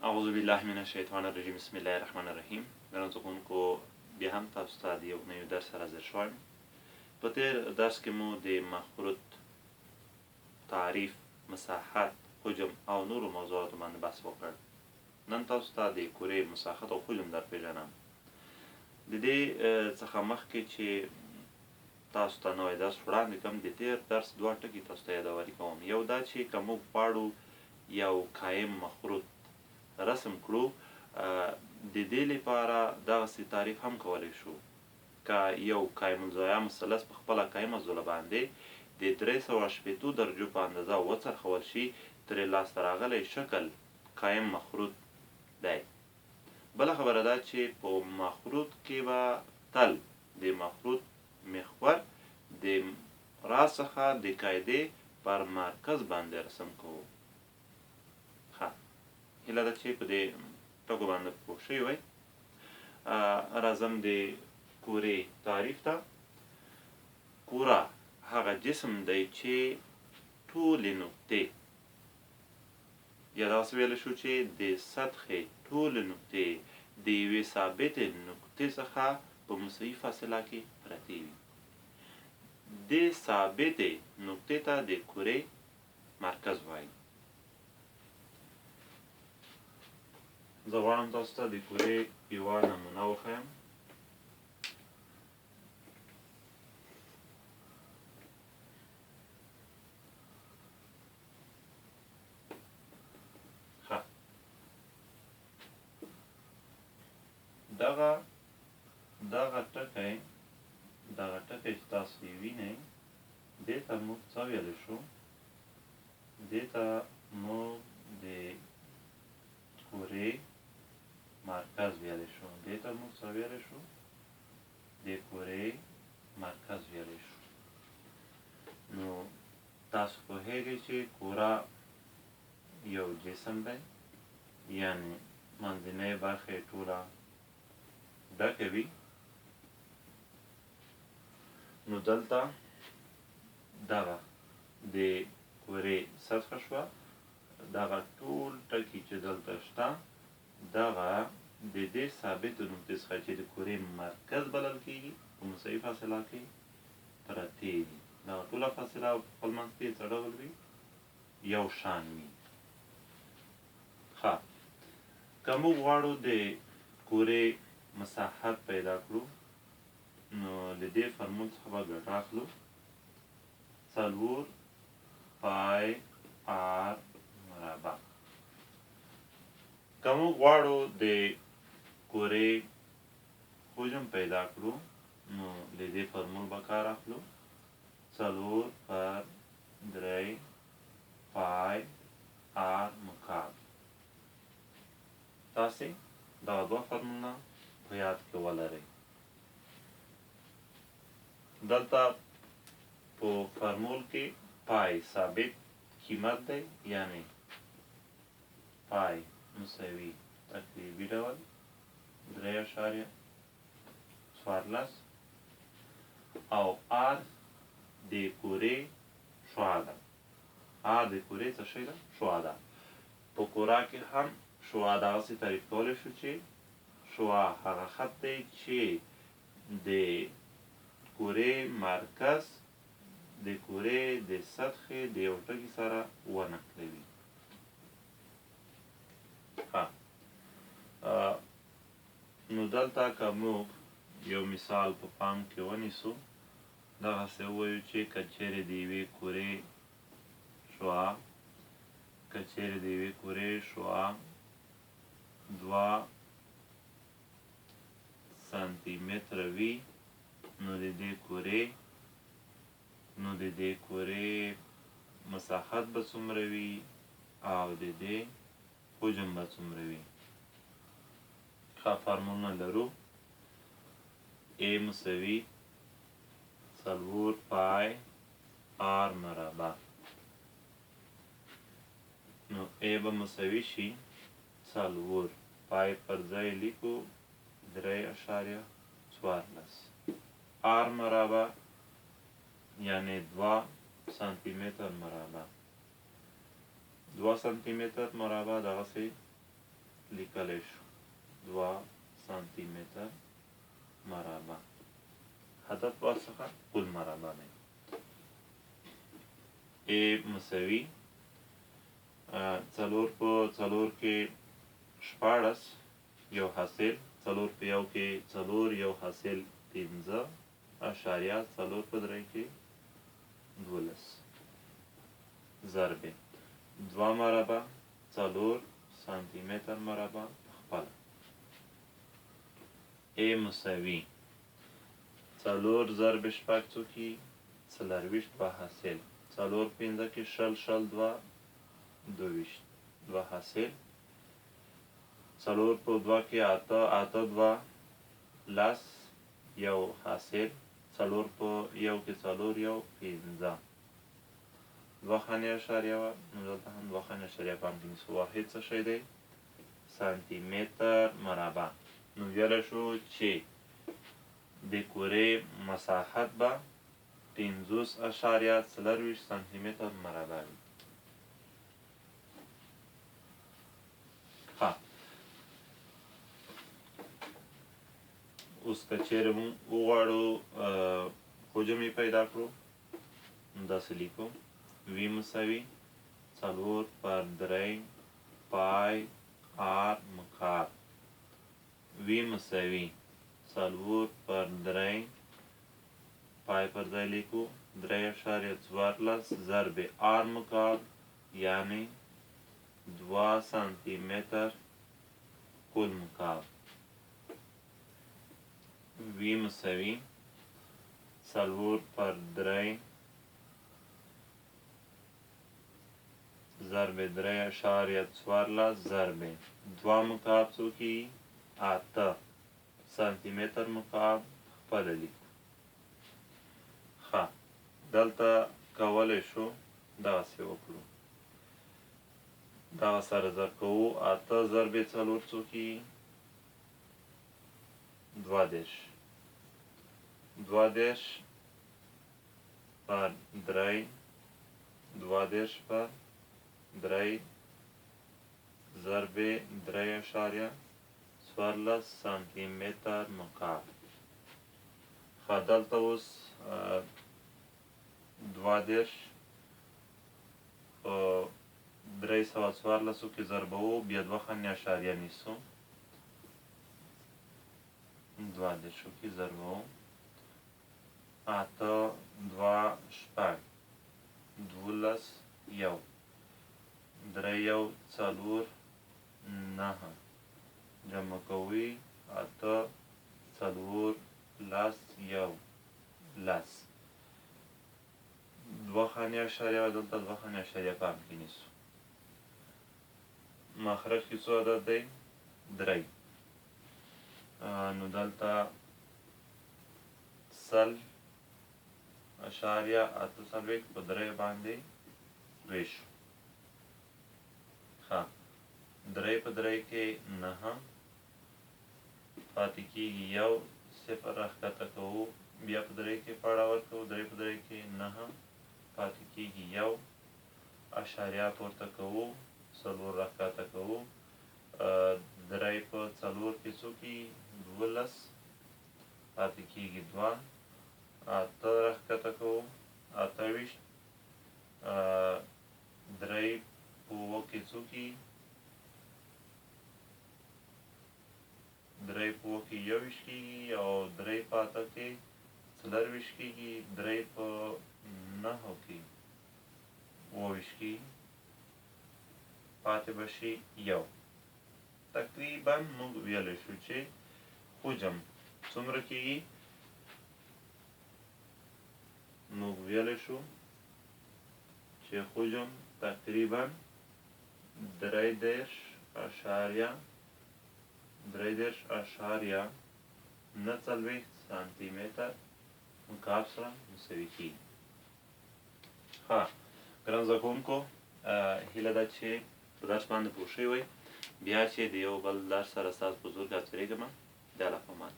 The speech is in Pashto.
اعوذ بالله من الشیطان الرجیم بسم الله الرحمن الرحیم. ګرانو زده کوونکو، بیا هم تاسو ته د یو نوي درس سره حاضر شوم. په تېر درس کې مو د مخروط تعریف، مساحت، حجم او نورو موضوعاتو باندې بحث وکړ. نن تاسو ته د کورې مساحت او حجم در پیژنم. د دې څخه مخکې چې تاسو ته نوی درس وړاندې کړم، د تېر درس دوه ټکي تاسو ته یادواري کوم. یو دا چې که موږ غواړو یو قایم مخروط رسم کړو، د دې لپاره دغسې تعریف هم کولی شو. که یو قایم الزاویه مثلث په خپله قایم عضله باندې د 380 درجو په اندازه وڅرخول شي، ترې لاسته راغلی شکل قایم مخروط دی. بله خبره ده چې په مخروط کې به تل د مخروط محور د راز څخه د قاعدې پر مرکز باندې رسم کوو. هیله ده چې په دې ټکو باندې پوه شوي وئ. راځم د کورې تعریف ته. کوره هغه جسم دی چې ټولې نقطې، یا داسې ویلی شو چې د سطحې ټولې نقطې د یوې ثابتې نقطې څخه په مساوي فاصله کې پرتې وي. دې ثابتې نقطې ته د کورې مرکز وایي. زه غواړم تاسو ته د کورې یوه نمونه وښیم. دغه ټکی چې تاسو یې وینئ، دې ته موږ څه ویلی شو؟ دې ته موږ د کورې مرکز ویلی شو. دې ته موږ څه ویلی شو؟ د کورې مرکز ویلی شو. نو تاسو پوهیږئ چې کوره یو جسم دی، یعنې منځنۍ برخه یې ټوله ډکه وي. نو دلته دغه د کورې سطحه شوه. دغه ټول ټکي چې دلته شته، دغه د دې ثابتو نقطې څخه چې د کورې مرکز بلل کېږي، په مساوي فاصله کې پرتې دي. دغه ټوله فاصله په خپل منځ کې څه ډول وي؟ یو شان وي. ښه، که موږ غواړو د کورې مساحت پیدا کړو، نو د دې فرمول څخه به ګټه اخلو. 4 پای آر مربع. که موږ غواړو د کورې حجم پیدا کړو، نو د دې فرمول به کار اخلو. 4 پر 3 پای آر مکعب. تاسې دغه دوه فرمولونه په یاد کې ولرئ. دلته په فرمول کې پای ثابت قیمت دی، یعنی پای مساوي تقریبي ډول 3.14 او آر د کورې شعاع ده. آر د کورې څه شی ده؟ شعاع ده. په کوره کې هم شعاع دغسې تعریف کولی شو چې شعاع هغه خط دی چې د کورې مرکز د کورې د سطحې د یو ټکي سره ونښلوي. نو دلته که موږ یو مثال په پام کې ونیسو، دغسې ووایو چې که چیرې د یوې کورې شعاع 2 سانتي متره وي، نو د دې کورې مساحت به څومره وي او د دې حجم به څومره وي. ښه، فرمولونه لرو. A مساوي 4 پای آر مربع. نو A به مساوي شي 4 پای پر ځای لیکو 3.14 آر مربع، یعنی 2 سانتی متر مربع. 2 سانتی متر مربع دغسې لیکلی شو 2 سانتی متر مربع. هدف ورڅخه کل مربع دی. A مساوي 4 په 4 کې 14 یو حاصل، 4 په 1 کې 4 یو حاصل 15 اشاریه 4 په 3 کې 12 ضرب 2 مربع 4 سانتی متر مربع خپله. A مساوي 4 ضرب شپږ څو کې 24 2 حاصل 4 5 کې شل 2 22 2 حاصل 4 په 2 کې 8 2 لس یو حاصل 4 په 1 کې 4 یو 15 2 خانې اشاریه وه. نو دلته هم 2 خانې اشاریه پام کې نیسو. واحد څه شی دی؟ سانتی متر مربع. نو ویلی شو چې د کورې مساحت به 50.24 سانتی متر مربع وي. ها اوس که چیرې مونږ وغواړو حجم یې پیدا کړو نو داسې لیکو وي مساوي 4 پر 3 پای آر مکعب. وی مساوي 4 پر 3 پای پر ځای لیکو 3.14 ضرب آر مکعب یعنی 2 سانتی متر کل مکعب. وی مساوي 4 پر 3 ضرب 3.14 ضرب 2 مکعب څو کېږي 8 سانتی متر مکعب خپله لیکو. ښه دلته کولی شو دغسې وکړو، دغه سره ضرب کوو 8 ضرب 4 څو کېږي 22 پر 3 22 پر 3 ضرب 3.14 سانتی متر مکعب. ښه دلته اوس 22 په 314 کې ضربوو بیا 2 خانې اشاریه نیسو 22 کې ضربوو 8 2 شپږ 12 1 3 1 4 9 جمع کوي 8 4 لس 1 لس 2 خانې اشاریه وه دلته 2 خانې اشاریه پام کې نیسو. مخرج کې څو عدد دی 3 نو دلته 0.48 په 3 باندې ویشو. ښه 3 په 3 کې 9 پاتې کېږي 1 صفر راښکته کوو بیا په 3 کې پاړه ورکوو 3 په 3 کې 9 پاتې کېږي 1 اشاریه پورته کوو 4 راښکته کوو 3 په 4 کې څو کېږي 12 پاتې کېږي 2 8 راښکته کوو 28 3 په 7 کې څو کېږي 3 په 7 کې 21 کېږي او 3 په 8 کې 24 کېږي 3 په 9 کې 28 کېږي پاتې به شي 1. تقریبا موږ ویلی شو چې حجم څومره کېږي. موږ ویلی شو چې حجم تقریبا 3.39 سانتی متر مکعب سره مساوي کېږي. ښه ګران زده کوونکو هیله ده چې په درس باندې پوه شوي وئ. بیا چې د یو بل درس سره ستاسو په حضور کې حاضرېږم د الله په امان.